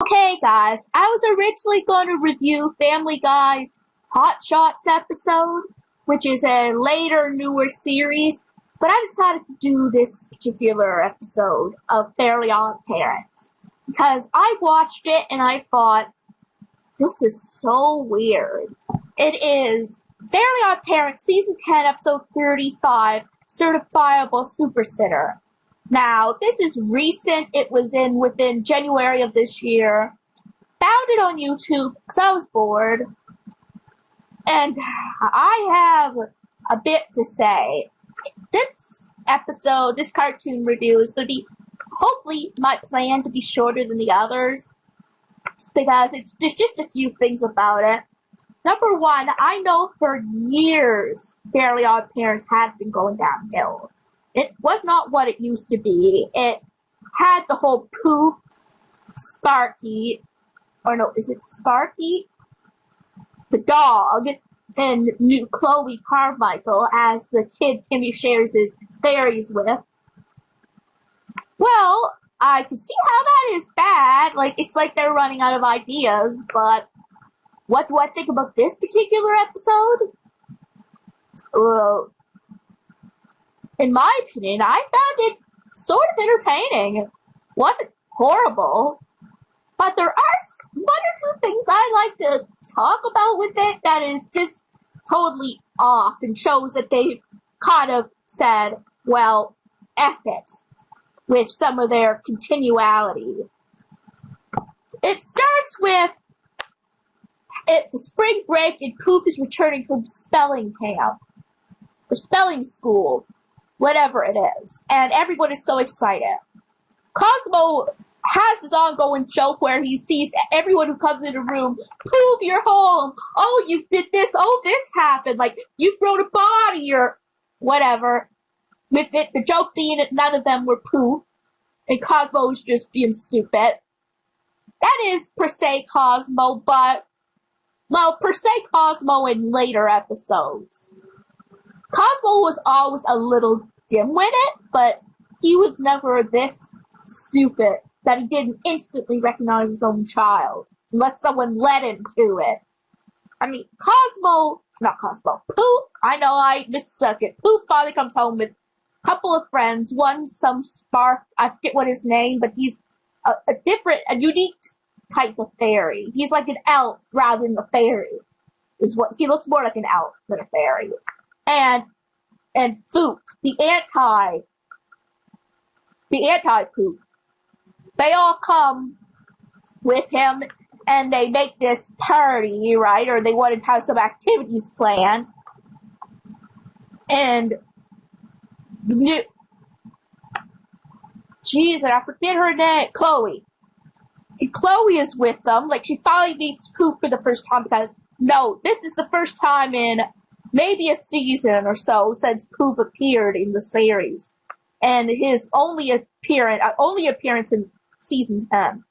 Hey guys, I was originally going to review Family Guy's Hot Shots episode, which is a later, newer series, but I decided to do this particular episode of Fairly Odd Parents because I watched it and I thought, this is so weird. It is Fairly Odd Parents, Season 10, Episode 35, Certifiable Super Sitter. Now, this is recent. It was within January of this year. Found it on YouTube because I was bored. And I have a bit to say. This episode, this cartoon review is going to be, hopefully, my plan to be shorter than the others. Because there's just a few things about it. Number one, I know for years Fairly Odd Parents had been going downhill. It was not what it used to be. It had the whole Poof, Sparky, or no, is it Sparky? The dog, and new Chloe Carmichael as the kid Timmy shares his fairies with. Well, I can see how that is bad. It's like they're running out of ideas, but what do I think about this particular episode? Well, in my opinion, I found it sort of entertaining. Wasn't horrible, but there are one or two things I like to talk about with it that is just totally off and shows that they've kind of said, well, F it, with some of their continuality. It starts with, it's a spring break and Poof is returning from spelling camp, or spelling school, whatever it is, and everyone is so excited. Cosmo has this ongoing joke where he sees everyone who comes in the room, Poof, you're home, oh, you did this, oh, this happened, like, you've grown a body, or whatever, with it, the joke being that none of them were Poof, and Cosmo was just being stupid. That is per se Cosmo, but, well, per se Cosmo in later episodes. Cosmo was always a little dim-witted, but he was never this stupid that he didn't instantly recognize his own child, unless someone led him to it. I mean, not Cosmo, Poof, I know I mistook it. Poof finally comes home with a couple of friends, one, some Spark, I forget what his name, but he's a unique type of fairy. He's like an elf rather than a fairy. He looks more like an elf than a fairy. And Fook, the anti-Poof. They all come with him, and they make this party, right? Or they wanted to have some activities planned. And and I forget her name, Chloe. And Chloe is with them. Like, she finally meets Poof for the first time because, no, this is the first time in maybe a season or so since Poof appeared in the series, and his only appearance in season 10.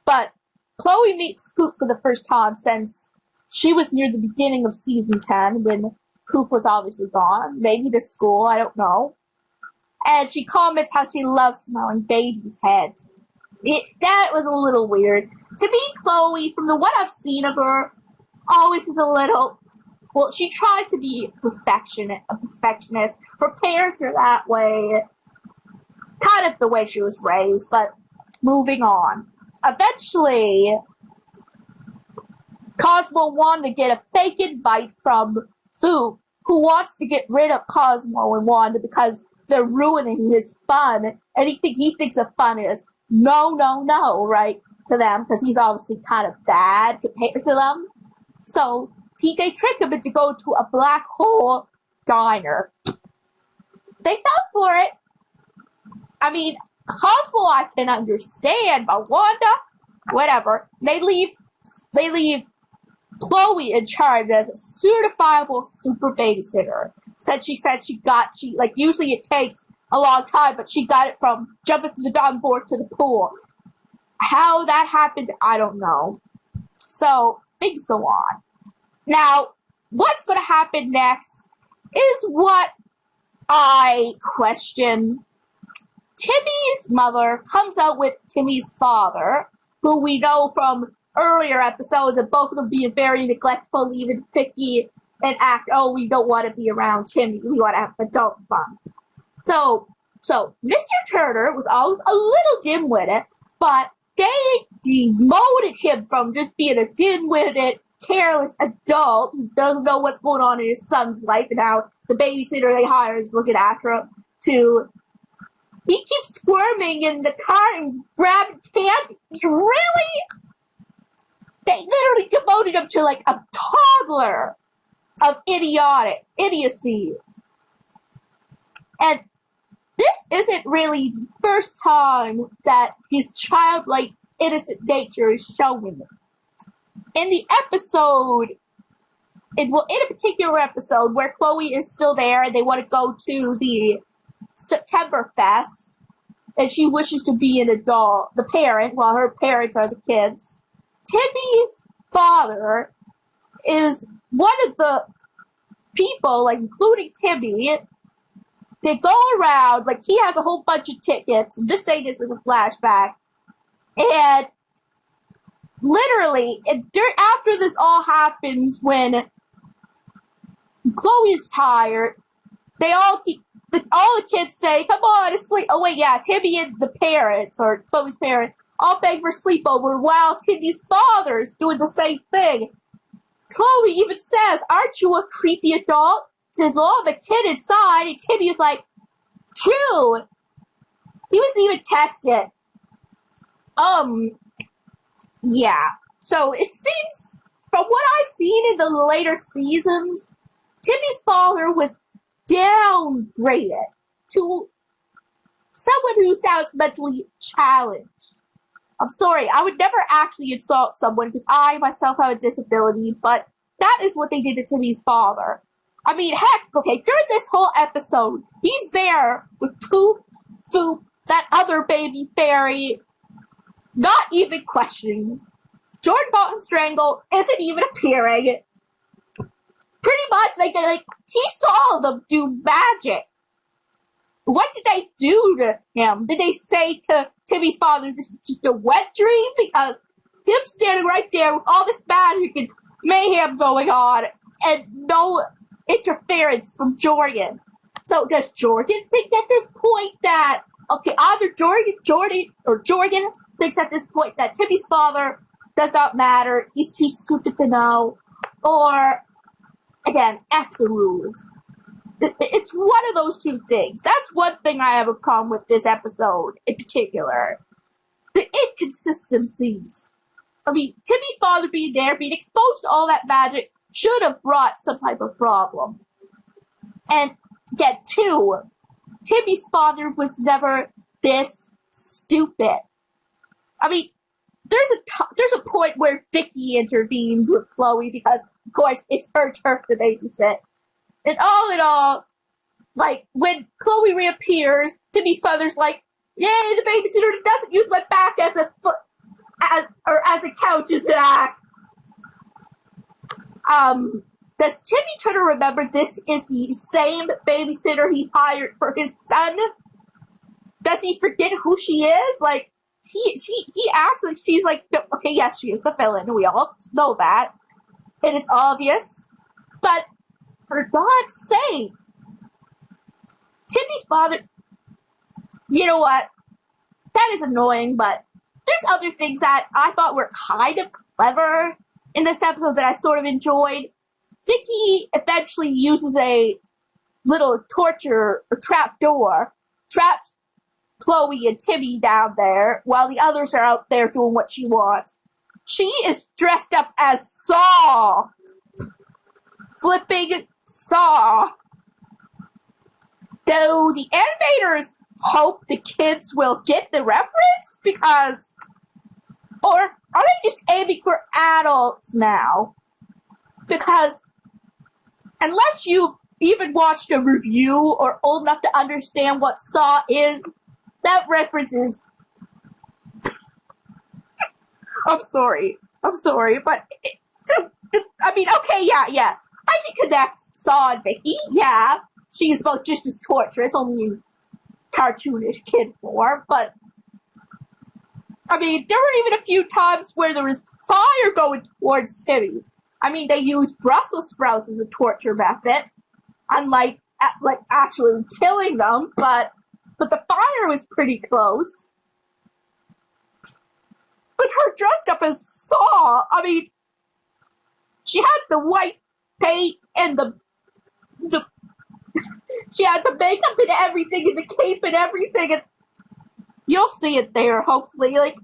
But Chloe meets Poof for the first time since she was near the beginning of season 10 when Poof was obviously gone, maybe to school, I don't know. And she comments how she loves smelling babies' heads. That was a little weird. To me, Chloe, from what I've seen of her, always is a little. Well, she tries to be a perfectionist. Her parents are that way. Kind of the way she was raised, but moving on. Eventually, Cosmo wanted to get a fake invite from Fu, who wants to get rid of Cosmo and Wanda because they're ruining his fun, and he thinks of fun is no, right, to them, because he's obviously kind of bad compared to them. So, they trick him into go to a black hole diner. They fell for it. I mean, Cosmo I can understand, but Wanda, whatever. They leave Chloe in charge as a certifiable super babysitter. Usually it takes a long time, but she got it from jumping from the diving board to the pool. How that happened, I don't know. So, things go on. Now, what's going to happen next is what I question. Timmy's mother comes out with Timmy's father, who we know from earlier episodes of both of them being very neglectful, even picky, and act, oh, we don't want to be around Timmy, we want to have adult fun. So Mr. Turner was always a little dim-witted, but they demoted him from just being a dim-witted, careless adult who doesn't know what's going on in his son's life and how the babysitter they hired is looking after him, to he keeps squirming in the car and grabbing candy. Really? They literally demoted him to like a toddler of idiocy. And this isn't really the first time that his childlike, innocent nature is shown. In the episode, in a particular episode where Chloe is still there and they want to go to the September Fest, and she wishes to be an adult, the parent, while her parents are the kids, Timmy's father is one of the people, like including Timmy. They go around, like he has a whole bunch of tickets. I'm just saying this as a flashback. And literally, after this all happens, when Chloe is tired, all the kids say, come on, sleep. Oh wait, yeah, Timmy and the parents, or Chloe's parents, all beg for sleepover while Timmy's father is doing the same thing. Chloe even says, aren't you a creepy adult? Says, oh, the kid inside, and Timmy is like, true. He was even tested. Yeah. So it seems, from what I've seen in the later seasons, Timmy's father was downgraded to someone who sounds mentally challenged. I'm sorry, I would never actually insult someone because I myself have a disability, but that is what they did to Timmy's father. I mean, heck, okay, during this whole episode, he's there with Poof, Foop, that other baby fairy, not even questioning. Jordan Bolton Strangle isn't even appearing. Pretty much, like he saw them do magic. What did they do to him? Did they say to Timmy's father, this is just a wet dream? Because him standing right there with all this magic and mayhem going on, and no interference from Jordan. So does Jordan think at this point that, okay, either Jordan thinks at this point that Timmy's father does not matter, he's too stupid to know, or, again, F the rules. It's one of those two things. That's one thing I have a problem with this episode in particular. The inconsistencies. I mean, Timmy's father being there, being exposed to all that magic, should have brought some type of problem. And, again, two, Timmy's father was never this stupid. I mean, there's a point where Vicky intervenes with Chloe because, of course, it's her turf to babysit. And all in all, like, when Chloe reappears, Timmy's father's like, yay, the babysitter doesn't use my back as a couch as that. Does Timmy Turner remember this is the same babysitter he hired for his son? Does he forget who she is? Like, she's like, okay, yes, she is the villain. We all know that. And it's obvious. But, for God's sake, Timmy's father, you know what? That is annoying, but there's other things that I thought were kind of clever in this episode that I sort of enjoyed. Vicky eventually uses a little torture or trap door, traps Chloe and Timmy down there while the others are out there doing what she wants. She is dressed up as Saw. Flipping Saw. Though the animators hope the kids will get the reference because, or are they just aiming for adults now? Because unless you've even watched a review or old enough to understand what Saw is, that reference is... I'm sorry, but I mean, okay, yeah. I can connect Saw and Vicky, yeah. She's both just as torturous, only in cartoonish kid form, but I mean, there were even a few times where there was fire going towards Timmy. I mean, they used Brussels sprouts as a torture method, unlike like actually killing them, but the fire was pretty close. But her dressed up as Saw, I mean, she had the white paint and the she had the makeup and everything and the cape and everything, and you'll see it there, hopefully. Like,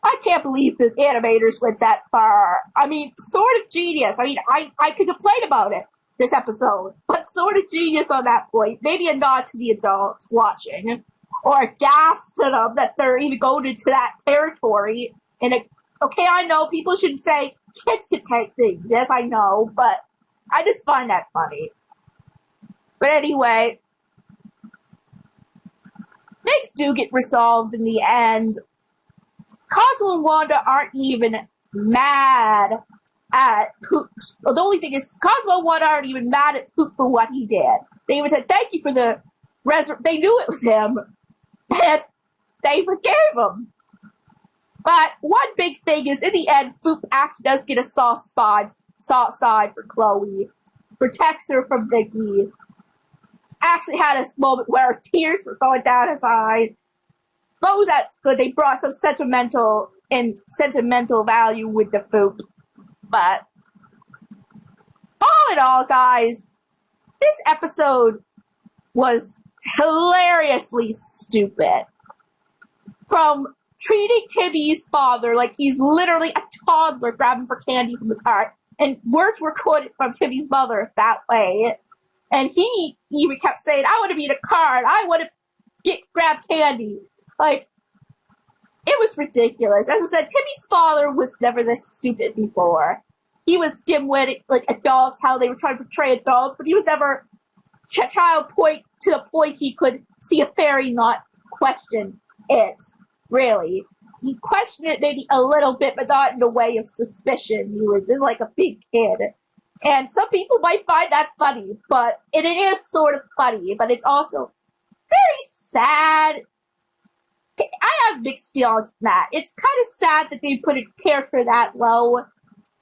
I can't believe the animators went that far. I mean, sort of genius. I mean, I could complain about it, this episode, but sort of genius on that point. Maybe a nod to the adults watching, or a gas to them that they're even going into that territory. And okay, I know people should say kids can take things. Yes, I know, but I just find that funny. But anyway, things do get resolved in the end. Cosmo and Wanda aren't even mad at Poop. Well, the only thing is, Cosmo and Wanda aren't even mad at Poop for what he did. They even said, thank you for the they knew it was him, and they forgave him. But one big thing is, in the end, Poop actually does get a soft side for Chloe. Protects her from Vicky. Actually had a moment where tears were going down his eyes. Suppose that's good. They brought some sentimental value with the Poop. But all in all, guys, this episode was hilariously stupid. From treating Timmy's father like he's literally a toddler grabbing for candy from the cart, and words were quoted from Timmy's mother that way. And he even kept saying, I want to be in a cart. I want to grab candy. Like, it was ridiculous. As I said, Timmy's father was never this stupid before. He was dim-witted, like adults, how they were trying to portray adults, but he was never a child point to the point he could see a fairy, not question it, really. He questioned it maybe a little bit, but not in a way of suspicion. He was just like a big kid. And some people might find that funny, but it is sort of funny, but it's also very sad. I have mixed feelings on that. It's kind of sad that they put a character that low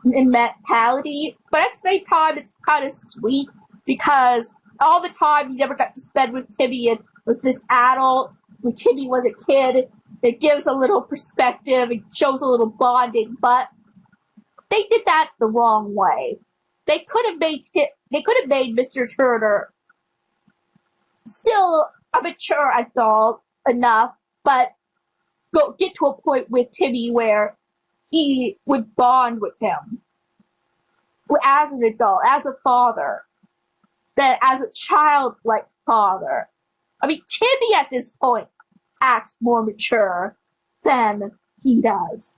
in mentality, but at the same time, it's kind of sweet because all the time he never got to spend with Timmy and was this adult when Timmy was a kid. It gives a little perspective, it shows a little bonding, but they did that the wrong way. They could have made Mr. Turner still a mature adult enough, but get to a point with Timmy where he would bond with him as an adult, as a father, than as a childlike father. I mean, Timmy at this point acts more mature than he does.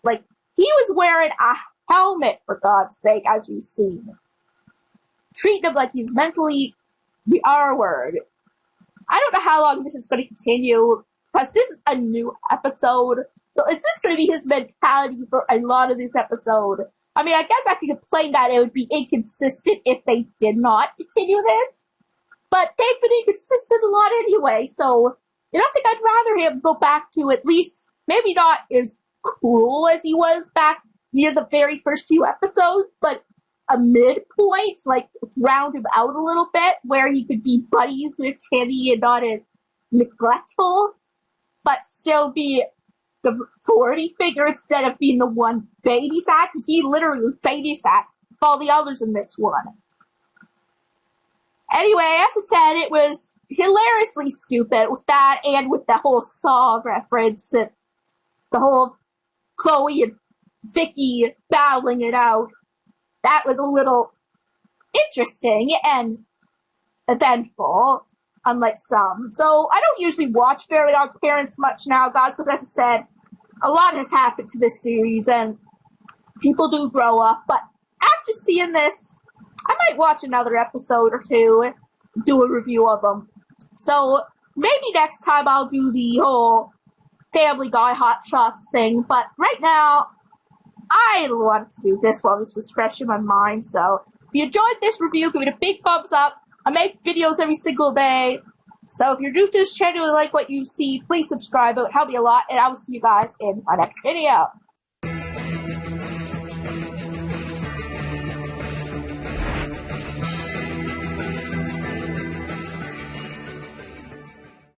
Like, he was wearing a helmet, for God's sake, as you've seen. Treat him like he's mentally the R word. I don't know how long this is going to continue, because this is a new episode. So is this going to be his mentality for a lot of this episode? I mean, I guess I could complain that it would be inconsistent if they did not continue this. But they've been inconsistent a lot anyway, so I think I'd rather him go back to at least, maybe not as cruel as he was back near the very first few episodes, but a midpoint, like round him out a little bit, where he could be buddies with Timmy and not as neglectful, but still be the authority figure instead of being the one babysat, because he literally was babysat with all the others in this one. Anyway, as I said, it was hilariously stupid with that and with the whole Saw reference and the whole Chloe and Vicky battling it out. That was a little interesting and eventful, unlike some. So I don't usually watch Fairly Odd Parents much now, guys, because as I said, a lot has happened to this series and people do grow up. But after seeing this, I might watch another episode or two, do a review of them. So maybe next time I'll do the whole Family Guy Hot Shots thing. But right now, I wanted to do this while this was fresh in my mind. So if you enjoyed this review, give it a big thumbs up. I make videos every single day. So if you're new to this channel and like what you see, please subscribe. It would help me a lot, and I will see you guys in my next video.